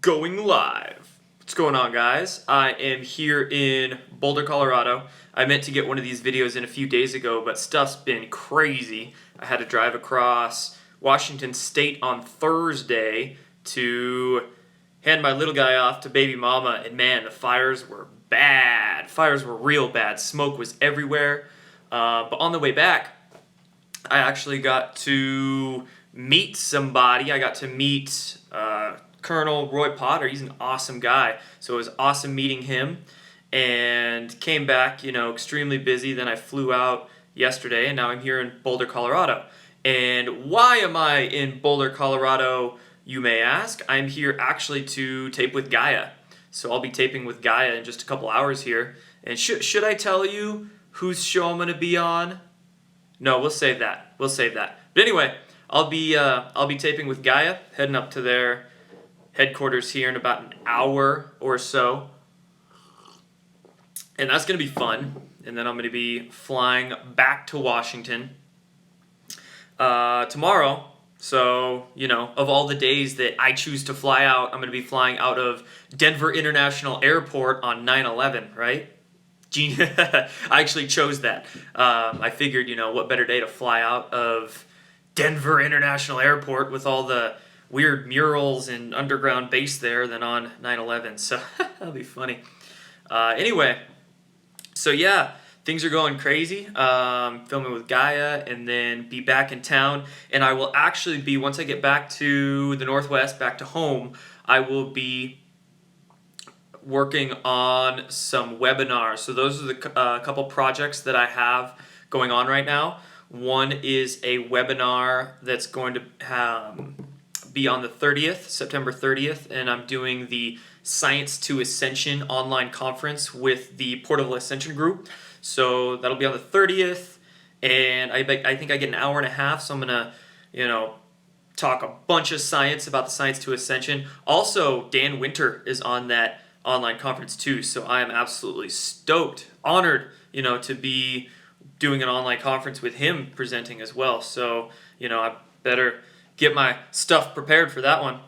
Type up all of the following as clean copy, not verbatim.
Going live. What's going on, guys? I am here in Boulder, Colorado. I meant to get one of these videos in a few days ago, but stuff's been crazy. I had to drive across Washington State on Thursday to hand my little guy off to baby mama, and man, the fires were bad. Fires were real bad. Smoke was everywhere. But on the way back, I actually got to meet somebody. I got to meet Colonel Roy Potter. He's an awesome guy. So it was awesome meeting him, and came back, extremely busy. Then I flew out yesterday, and now I'm here in Boulder, Colorado. And why am I in Boulder, Colorado, you may ask? I'm here actually to tape with Gaia. So I'll be taping with Gaia in just a couple hours here. And should I tell you whose show I'm going to be on? No, we'll save that. We'll save that. But anyway, I'll be taping with Gaia, heading up to their headquarters here in about an hour or so, and that's gonna be fun. And then I'm gonna be flying back to Washington tomorrow. So of all the days that I choose to fly out, I'm gonna be flying out of Denver International Airport on 9/11, right? I actually chose that. I figured, what better day to fly out of Denver International Airport with all the weird murals and underground base there than on 9/11. So that'll be funny. Anyway, so yeah, things are going crazy. Filming with Gaia, and then be back in town. And I will actually be, once I get back to the Northwest, back to home, I will be working on some webinars. So those are the couple projects that I have going on right now. One is a webinar that's going to be on the 30th, September 30th, and I'm doing the Science to Ascension online conference with the Portable Ascension group. So that'll be on the 30th, and I think I get an hour and a half, so I'm going to, talk a bunch of science about the Science to Ascension. Also, Dan Winter is on that online conference too, so I am absolutely stoked, honored, to be doing an online conference with him presenting as well. So, I better get my stuff prepared for that one.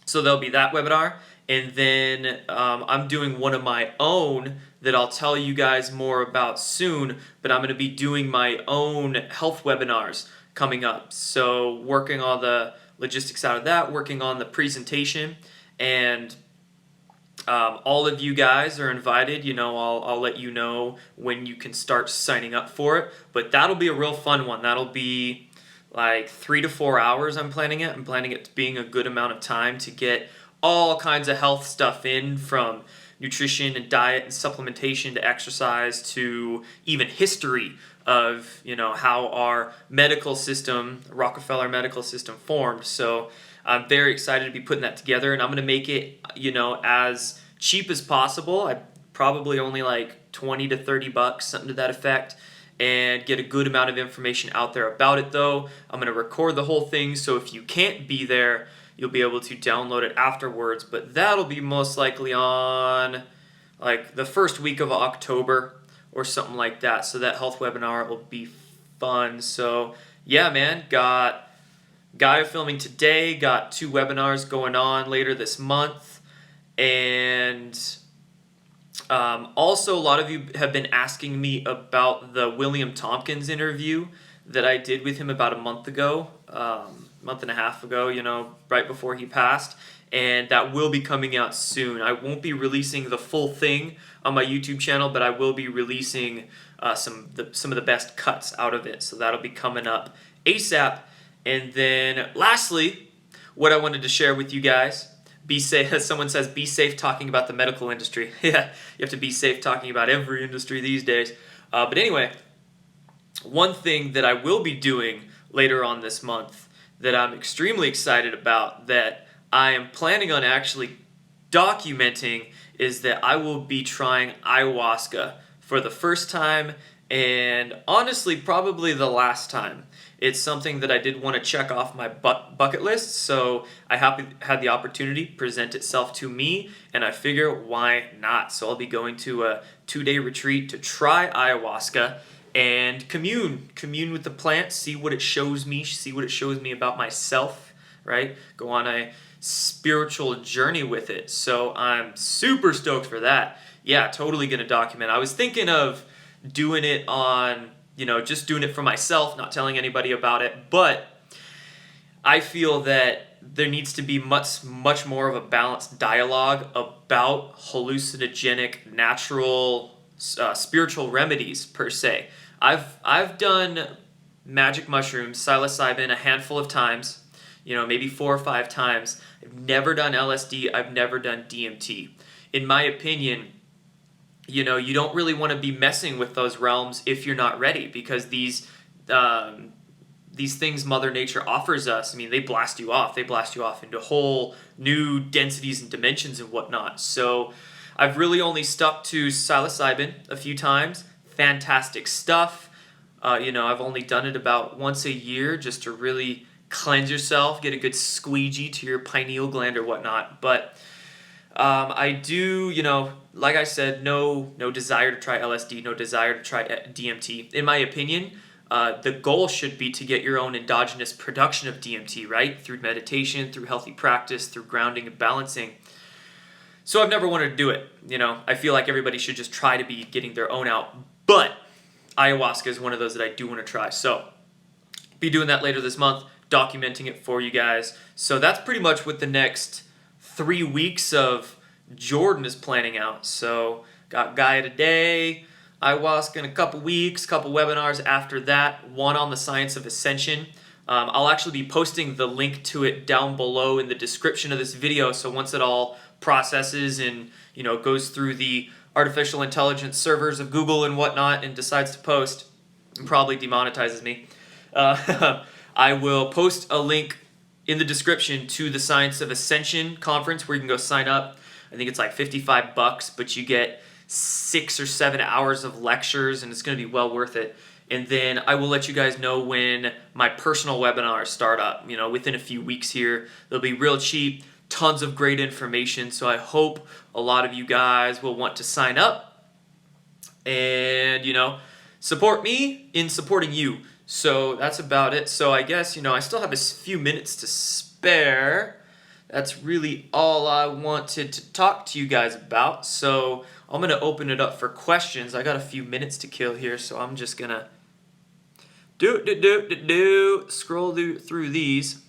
So there'll be that webinar, and then I'm doing one of my own that I'll tell you guys more about soon, but I'm going to be doing my own health webinars coming up. So working on the logistics out of that, working on the presentation, and all of you guys are invited. I'll let you know when you can start signing up for it. But that'll be a real fun one. That'll be like 3 to 4 hours. I'm planning it being a good amount of time to get all kinds of health stuff in, from nutrition and diet and supplementation to exercise to even history of how our medical system, Rockefeller medical system, formed. So I'm very excited to be putting that together, and I'm going to make it, as cheap as possible. I probably only like $20 to $30, something to that effect, and get a good amount of information out there about it. Though I'm going to record the whole thing, so if you can't be there, you'll be able to download it afterwards. But that'll be most likely on like the first week of October or something like that. So that health webinar will be fun. So yeah, man, got Gaia filming today, got 2 webinars going on later this month, and also a lot of you have been asking me about the William Tompkins interview that I did with him about a month ago, month and a half ago, right before he passed, and that will be coming out soon. I won't be releasing the full thing on my YouTube channel, but I will be releasing some of the best cuts out of it, so that'll be coming up ASAP. And then lastly, what I wanted to share with you guys, be safe. As someone says, be safe talking about the medical industry. Yeah, you have to be safe talking about every industry these days. But anyway, one thing that I will be doing later on this month that I'm extremely excited about, that I am planning on actually documenting, is that I will be trying ayahuasca for the first time, and honestly probably the last time. It's something that I did want to check off my bucket list, so I had the opportunity present itself to me, and I figure why not. So I'll be going to a 2-day retreat to try ayahuasca and commune with the plant, see what it shows me about myself, right? Go on a spiritual journey with it. So I'm super stoked for that. Yeah, totally gonna document. I was thinking of doing it on, just doing it for myself, not telling anybody about it, but I feel that there needs to be much more of a balanced dialogue about hallucinogenic, natural, spiritual remedies per se. I've done magic mushrooms, psilocybin, a handful of times, maybe 4 or 5 times. I've never done LSD. I've never done DMT. In my opinion, you don't really want to be messing with those realms if you're not ready, because these things Mother Nature offers us, I mean, they blast you off. They blast you off into whole new densities and dimensions and whatnot. So I've really only stuck to psilocybin a few times. Fantastic stuff. I've only done it about once a year just to really cleanse yourself, get a good squeegee to your pineal gland or whatnot. But I do, like I said, no desire to try LSD, no desire to try DMT. In my opinion, the goal should be to get your own endogenous production of DMT, right? Through meditation, through healthy practice, through grounding and balancing. So I've never wanted to do it. I feel like everybody should just try to be getting their own out. But ayahuasca is one of those that I do want to try. So be doing that later this month, documenting it for you guys. So that's pretty much what the next 3 weeks of Jordan is planning out. So got Gaia today, ayahuasca in a couple weeks, couple webinars after that, one on the science of ascension. I'll actually be posting the link to it down below in the description of this video, so once it all processes and goes through the artificial intelligence servers of Google and whatnot and decides to post, and probably demonetizes me, I will post a link in the description to the Science of Ascension conference where you can go sign up. I think it's like $55, but you get 6 or 7 hours of lectures, and it's going to be well worth it. And then I will let you guys know when my personal webinars start up. Within a few weeks here, they'll be real cheap, tons of great information. So I hope a lot of you guys will want to sign up and, support me in supporting you. So that's about it. So I guess, I still have a few minutes to spare. That's really all I wanted to talk to you guys about. So I'm going to open it up for questions. I got a few minutes to kill here, so I'm just going to scroll through these,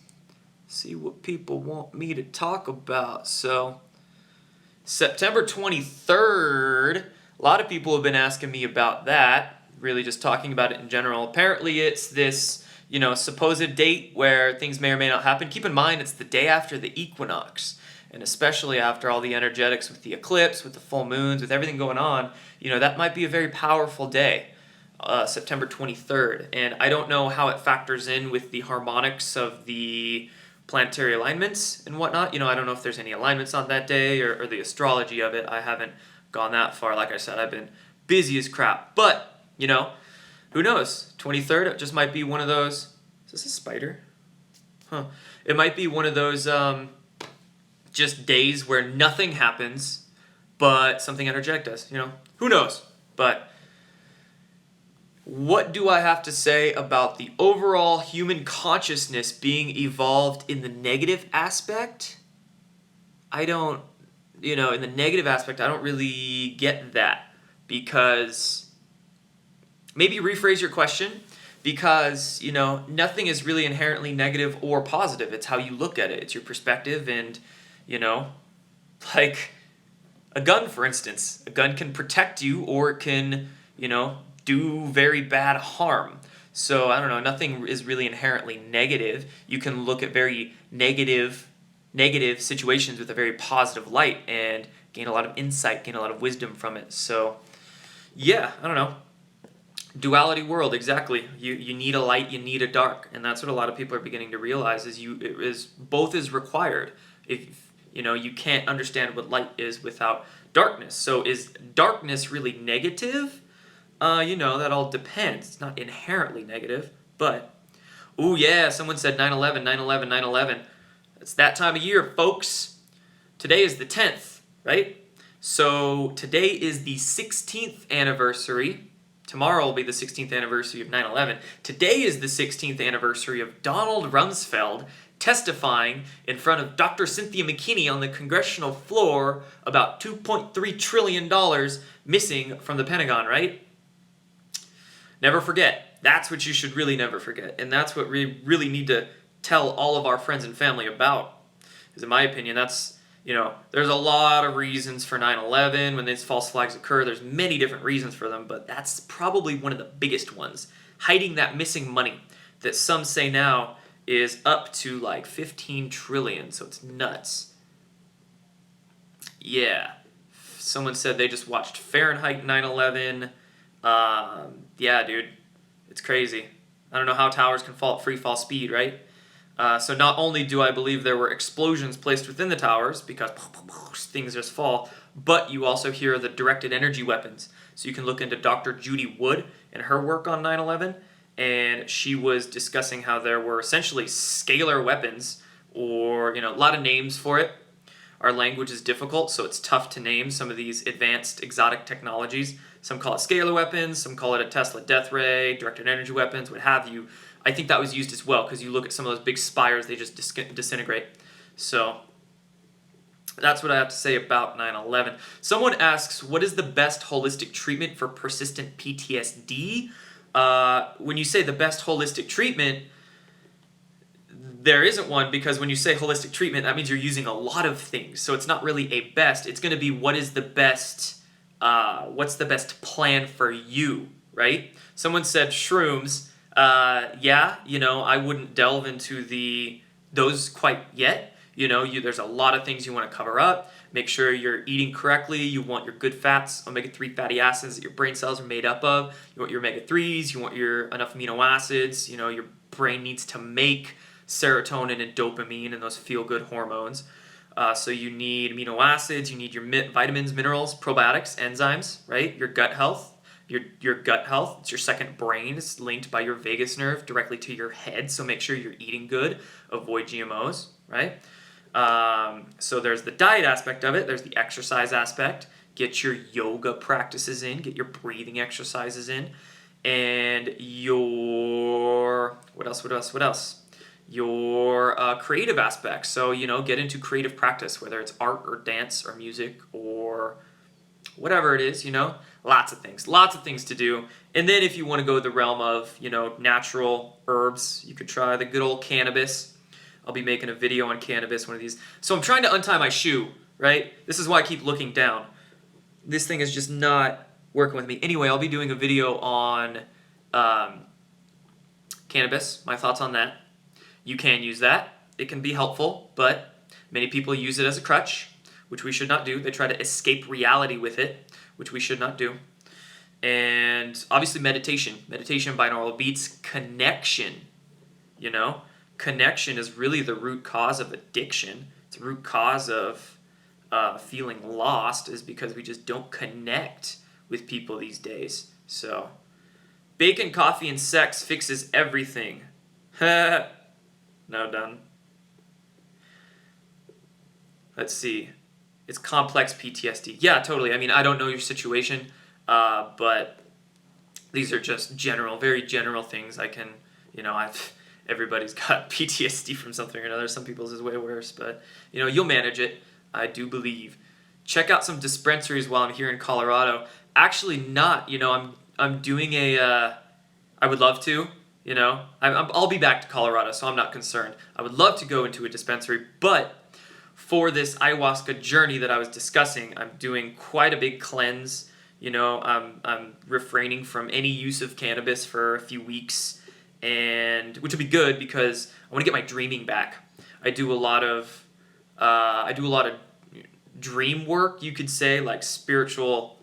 see what people want me to talk about. So September 23rd, a lot of people have been asking me about that. Really just talking about it in general. Apparently it's this, supposed date where things may or may not happen. Keep in mind it's the day after the equinox, and especially after all the energetics with the eclipse, with the full moons, with everything going on, that might be a very powerful day, September 23rd. And I don't know how it factors in with the harmonics of the planetary alignments and whatnot. I don't know if there's any alignments on that day or the astrology of it. I haven't gone that far. Like I said, I've been busy as crap. But who knows? 23rd, it just might be one of those. Is this a spider? Huh. It might be one of those just days where nothing happens, but something energetic does. Who knows? But what do I have to say about the overall human consciousness being evolved in the negative aspect? I don't, in the negative aspect, I don't really get that, because maybe rephrase your question, because, nothing is really inherently negative or positive. It's how you look at it. It's your perspective. And, like a gun, for instance. A gun can protect you, or it can, do very bad harm. So, I don't know, nothing is really inherently negative. You can look at very negative situations with a very positive light and gain a lot of insight, gain a lot of wisdom from it. So, yeah, I don't know. Duality world, exactly. You need a light, you need a dark, and that's what a lot of people are beginning to realize is both is required. If you can't understand what light is without darkness. So is darkness really negative? That all depends. It's not inherently negative, but ooh yeah, someone said 9/11, 9/11, 9/11. It's that time of year, folks. Today is the 10th, right? So today is the 16th anniversary. Tomorrow will be the 16th anniversary of 9/11. Today is the 16th anniversary of Donald Rumsfeld testifying in front of Dr. Cynthia McKinney on the congressional floor about $2.3 trillion missing from the Pentagon, right? Never forget. That's what you should really never forget. And that's what we really need to tell all of our friends and family about. Because in my opinion, that's, there's a lot of reasons for 9/11 when these false flags occur. There's many different reasons for them, but that's probably one of the biggest ones. Hiding that missing money that some say now is up to like 15 trillion, so it's nuts. Yeah. Someone said they just watched Fahrenheit 9/11. Yeah, dude. It's crazy. I don't know how towers can fall at free fall speed, right? So not only do I believe there were explosions placed within the towers because things just fall, but you also hear the directed energy weapons. So you can look into Dr. Judy Wood and her work on 9/11, and she was discussing how there were essentially scalar weapons, or a lot of names for it. Our language is difficult, so it's tough to name some of these advanced exotic technologies. Some call it scalar weapons, some call it a Tesla death ray, directed energy weapons, what have you. I think that was used as well, because you look at some of those big spires, they just disintegrate. So that's what I have to say about 9/11. Someone asks, what is the best holistic treatment for persistent PTSD? When you say the best holistic treatment, there isn't one, because when you say holistic treatment, that means you're using a lot of things. So it's not really a best. It's going to be what's the best plan for you, right? Someone said shrooms. Yeah, I wouldn't delve into those quite yet. There's a lot of things you want to cover up. Make sure you're eating correctly. You want your good fats, omega-3 fatty acids that your brain cells are made up of. You want your omega-3s. You want enough amino acids. Your brain needs to make serotonin and dopamine and those feel-good hormones. So you need amino acids. You need your vitamins, minerals, probiotics, enzymes, right? Your gut health. Your gut health, it's your second brain. It's linked by your vagus nerve directly to your head, so make sure you're eating good. Avoid GMOs, right? So there's the diet aspect of it. There's the exercise aspect. Get your yoga practices in. Get your breathing exercises in. And what else? Your creative aspects. So, get into creative practice, whether it's art or dance or music or whatever it is, lots of things to do. And then if you want to go the realm of, natural herbs, you could try the good old cannabis. I'll be making a video on cannabis one of these. So I'm trying to untie my shoe, right? This is why I keep looking down. This thing is just not working with me. Anyway, I'll be doing a video on cannabis, my thoughts on that. You can use that. It can be helpful, but many people use it as a crutch, which we should not do. They try to escape reality with it, which we should not do. And obviously meditation, binaural beats, connection, Connection is really the root cause of addiction. It's a root cause of feeling lost, is because we just don't connect with people these days. So, bacon, coffee, and sex fixes everything. No, done. Let's see. It's complex PTSD. Yeah, totally. I mean, I don't know your situation, but these are just very general things. Everybody's got PTSD from something or another. Some people's is way worse, but you'll manage it. I do believe. Check out some dispensaries while I'm here in Colorado. Actually, not. I'm doing I would love to. I'll be back to Colorado, so I'm not concerned. I would love to go into a dispensary, but for this ayahuasca journey that I was discussing, I'm doing quite a big cleanse. I'm refraining from any use of cannabis for a few weeks, and which will be good because I want to get my dreaming back. I do a lot of dream work, you could say, like spiritual.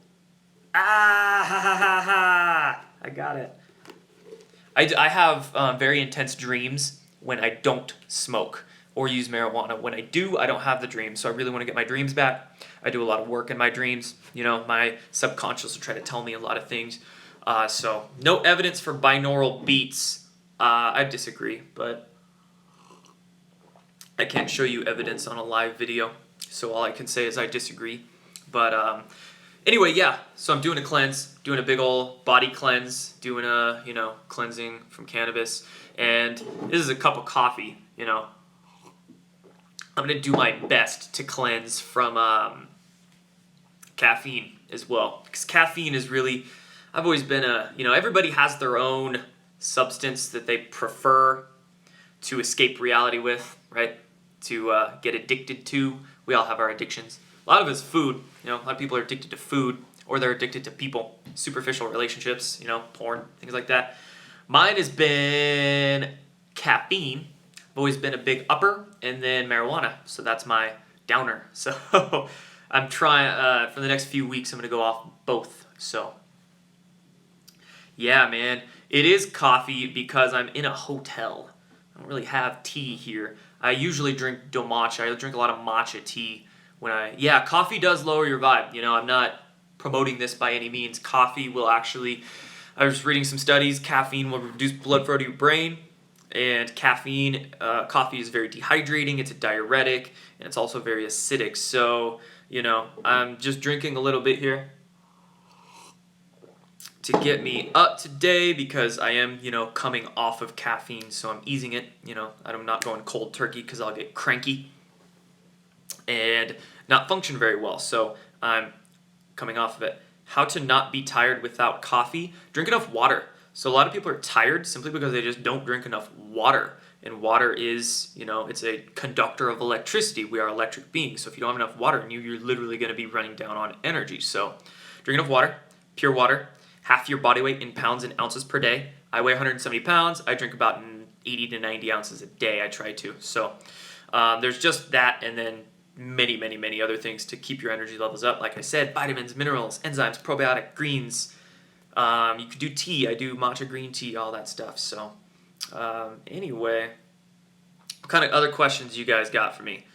I got it. I have very intense dreams when I don't smoke or use marijuana. When I do, I don't have the dreams, so I really want to get my dreams back. I do a lot of work in my dreams. My subconscious will try to tell me a lot of things. So no evidence for binaural beats. I disagree, but I can't show you evidence on a live video, so all I can say is I disagree. But anyway, yeah, so I'm doing a cleanse, doing a big old body cleanse, doing a, cleansing from cannabis, and this is a cup of coffee, I'm going to do my best to cleanse from caffeine as well. Because caffeine is really, I've always been everybody has their own substance that they prefer to escape reality with, right? To get addicted to. We all have our addictions. A lot of it's food. A lot of people are addicted to food, or they're addicted to people, superficial relationships, porn, things like that. Mine has been caffeine. I've always been a big upper, and then marijuana. So that's my downer. So I'm trying, for the next few weeks, I'm going to go off both. So yeah, man. It is coffee because I'm in a hotel. I don't really have tea here. I usually drink matcha. I drink a lot of matcha tea coffee does lower your vibe. I'm not promoting this by any means. Coffee will actually, I was reading some studies, caffeine will reduce blood flow to your brain. And coffee is very dehydrating, it's a diuretic, and it's also very acidic. So, I'm just drinking a little bit here to get me up today because I am, coming off of caffeine, so I'm easing it. I'm not going cold turkey because I'll get cranky and not function very well. So I'm coming off of it. How to not be tired without coffee? Drink enough water. So a lot of people are tired simply because they just don't drink enough water. And water is, it's a conductor of electricity. We are electric beings. So if you don't have enough water in you, you're literally going to be running down on energy. So drink enough water, pure water, half your body weight in pounds and ounces per day. I weigh 170 pounds. I drink about 80 to 90 ounces a day. I try to. So there's just that, and then many, many, many other things to keep your energy levels up. Like I said, vitamins, minerals, enzymes, probiotic, greens. You could do tea. I do matcha green tea, all that stuff. So anyway, what kind of other questions you guys got for me?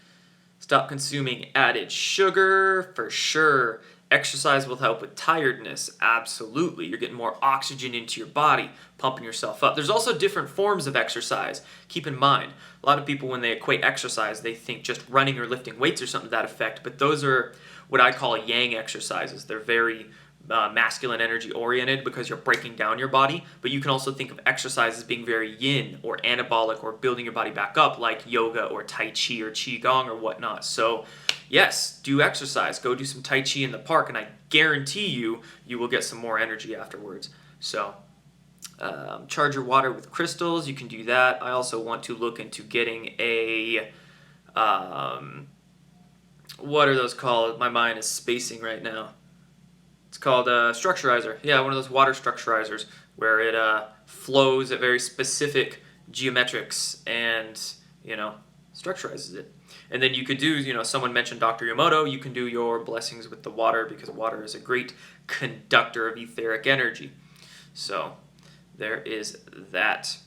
Stop consuming added sugar, for sure. Exercise will help with tiredness. Absolutely. You're getting more oxygen into your body, pumping yourself up. There's also different forms of exercise. Keep in mind, a lot of people, when they equate exercise, they think just running or lifting weights or something to that effect. But those are what I call yang exercises. They're very masculine energy oriented because you're breaking down your body. But you can also think of exercise as being very yin or anabolic or building your body back up, like yoga or tai chi or qigong or whatnot. So yes, do exercise. Go do some tai chi in the park, and I guarantee you will get some more energy afterwards. So charge your water with crystals. You can do that. I also want to look into getting a what are those called? My mind is spacing right now. It's called a structurizer. Yeah, one of those water structurizers where it flows at very specific geometrics and, structurizes it. And then you could do, someone mentioned Dr. Yamoto, you can do your blessings with the water because water is a great conductor of etheric energy. So there is that.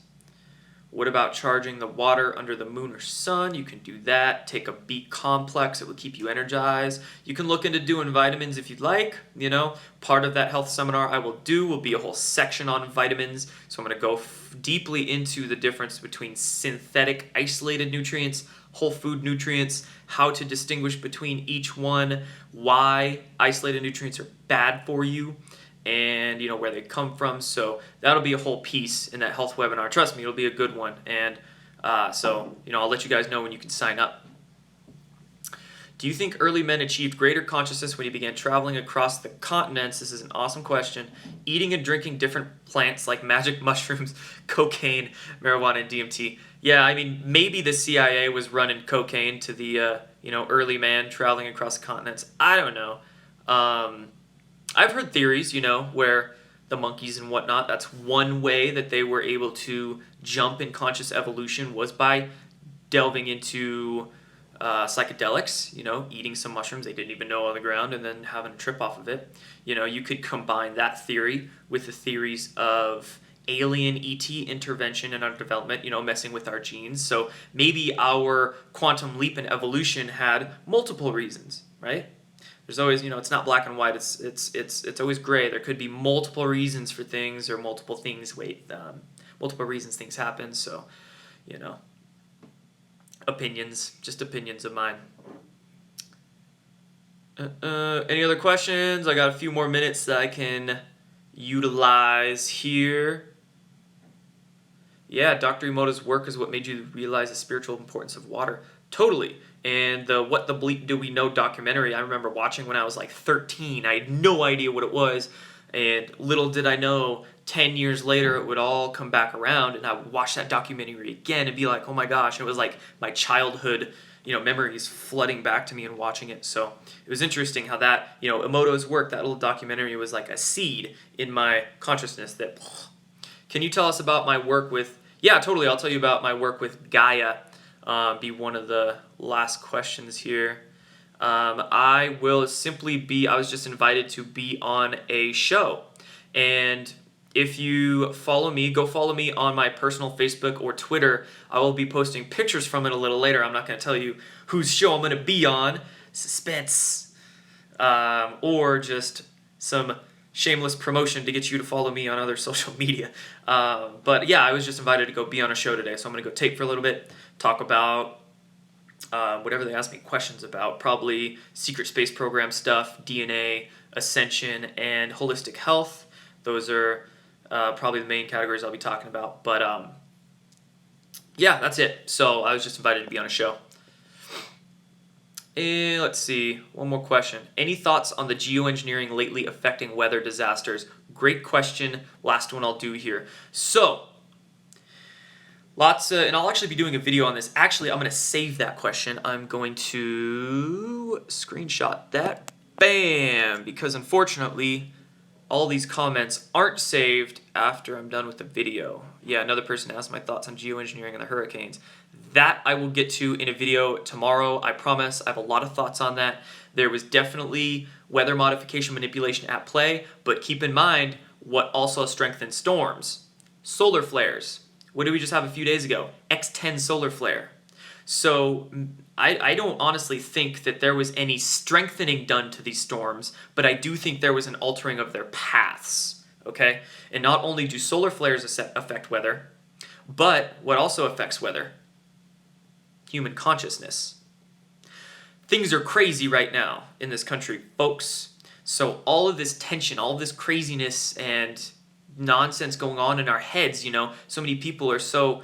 What about charging the water under the moon or sun? You can do that. Take a B complex. It will keep you energized. You can look into doing vitamins if you'd like. Part of that health seminar I will be a whole section on vitamins. So I'm going to go deeply into the difference between synthetic isolated nutrients, whole food nutrients, how to distinguish between each one, why isolated nutrients are bad for you, and where they come from. So that'll be a whole piece in that health webinar. Trust me, it'll be a good one. And so I'll let you guys know when you can sign up. Do you think early men achieved greater consciousness when you began traveling across the continents? This is an awesome question. Eating and drinking different plants like magic mushrooms, cocaine, marijuana, and DMT. Yeah, I mean, maybe the CIA was running cocaine to the early man traveling across the continents. I don't know. I've heard theories, where the monkeys and whatnot, that's one way that they were able to jump in conscious evolution was by delving into psychedelics, eating some mushrooms they didn't even know on the ground and then having a trip off of it. You could combine that theory with the theories of alien ET intervention in our development, messing with our genes. So maybe our quantum leap in evolution had multiple reasons, right? There's always, it's not black and white. It's always gray. There could be multiple reasons for things, or multiple reasons things happen. So, just opinions of mine. Any other questions? I got a few more minutes that I can utilize here. Yeah, Dr. Emoto's work is what made you realize the spiritual importance of water. Totally. And the What the Bleep Do We Know documentary, I remember watching when I was like 13. I had no idea what it was. And little did I know, 10 years later, it would all come back around, and I would watch that documentary again and be like, oh my gosh, it was like my childhood, memories flooding back to me and watching it. So it was interesting how that, Emoto's work, that little documentary was like a seed in my consciousness that, can you tell us about my work with, yeah, totally, I'll tell you about my work with Gaia, be one of the last questions here. I will simply be, I was just invited to be on a show. And if you follow me, go follow me on my personal Facebook or Twitter. I will be posting pictures from it a little later. I'm not going to tell you whose show I'm going to be on. Suspense. Or just some shameless promotion to get you to follow me on other social media. But yeah, I was just invited to go be on a show today. So I'm going to go tape for a little bit, talk about whatever they ask me questions about, probably secret space program stuff, DNA, ascension, and holistic health. Those are probably the main categories I'll be talking about. But yeah, that's it. So I was just invited to be on a show. And let's see, one more question. Any thoughts on the geoengineering lately affecting weather disasters? Great question. Last one I'll do here. So, and I'll actually be doing a video on this. Actually, I'm going to save that question. I'm going to screenshot that. Bam! Because unfortunately, all these comments aren't saved after I'm done with the video. Yeah, another person asked my thoughts on geoengineering and the hurricanes. That I will get to in a video tomorrow, I promise. I have a lot of thoughts on that. There was definitely weather modification manipulation at play, but keep in mind what also strengthens storms. Solar flares. What did we just have a few days ago? X10 solar flare. So I don't honestly think that there was any strengthening done to these storms, but I do think there was an altering of their paths, okay? And not only do solar flares affect weather, but what also affects weather? Human consciousness. Things are crazy right now in this country, folks. So all of this tension, all of this craziness and nonsense going on in our heads, so many people are so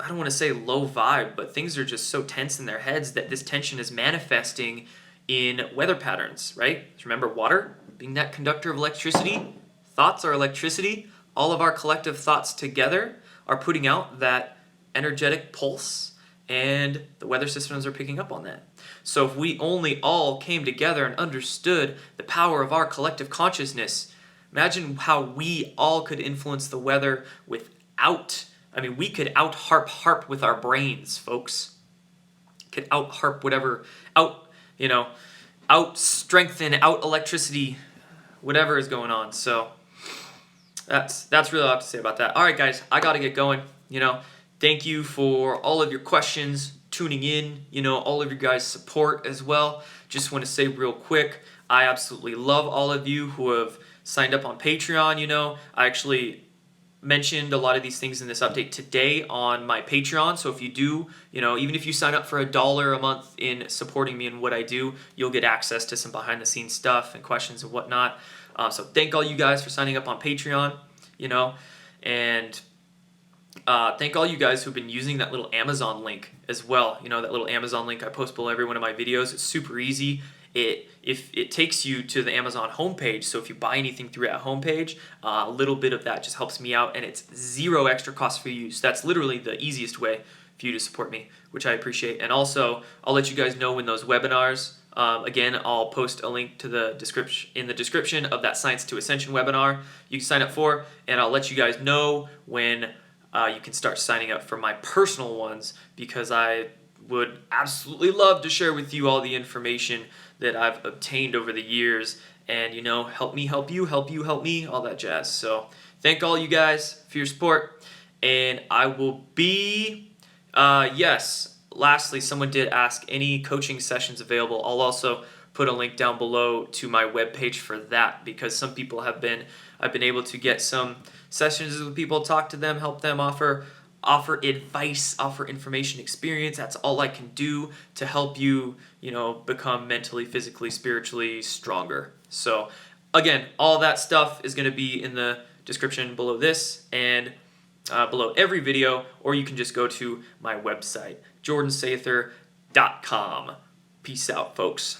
I don't want to say low vibe, but things are just so tense in their heads that this tension is manifesting in weather patterns, right? Remember water being that conductor of electricity? Thoughts are electricity. All of our collective thoughts together are putting out that energetic pulse, and the weather systems are picking up on that. So if we only all came together and understood the power of our collective consciousness, imagine how we all could influence the weather without, we could out-harp with our brains, folks. Could out-harp whatever, out-strengthen, out-electricity, whatever is going on. So that's really all I have to say about that. All right, guys, I got to get going. Thank you for all of your questions, tuning in, all of your guys' support as well. Just want to say real quick, I absolutely love all of you who have signed up on Patreon. I actually mentioned a lot of these things in this update today on my Patreon. So if you do, even if you sign up for $1 a month in supporting me and what I do, you'll get access to some behind the scenes stuff and questions and whatnot. So thank all you guys for signing up on Patreon, and thank all you guys who've been using that little Amazon link as well. That little Amazon link I post below every one of my videos. It's super easy. It takes you to the Amazon homepage, so if you buy anything through that homepage, a little bit of that just helps me out, and it's zero extra cost for you. So that's literally the easiest way for you to support me, which I appreciate. And also, I'll let you guys know when those webinars. Again, I'll post a link to the description of that Science to Ascension webinar you can sign up for, and I'll let you guys know when you can start signing up for my personal ones, because I would absolutely love to share with you all the information that I've obtained over the years, and help me help you, help you help me, all that jazz. So thank all you guys for your support, and I will be lastly, someone did ask any coaching sessions available. I'll also put a link down below to my webpage for that, because some people I've been able to get some sessions with people, talk to them, help them, offer advice, offer information, experience. That's all I can do to help you, become mentally, physically, spiritually stronger. So again, all that stuff is going to be in the description below this and below every video, or you can just go to my website, jordansather.com. Peace out, folks.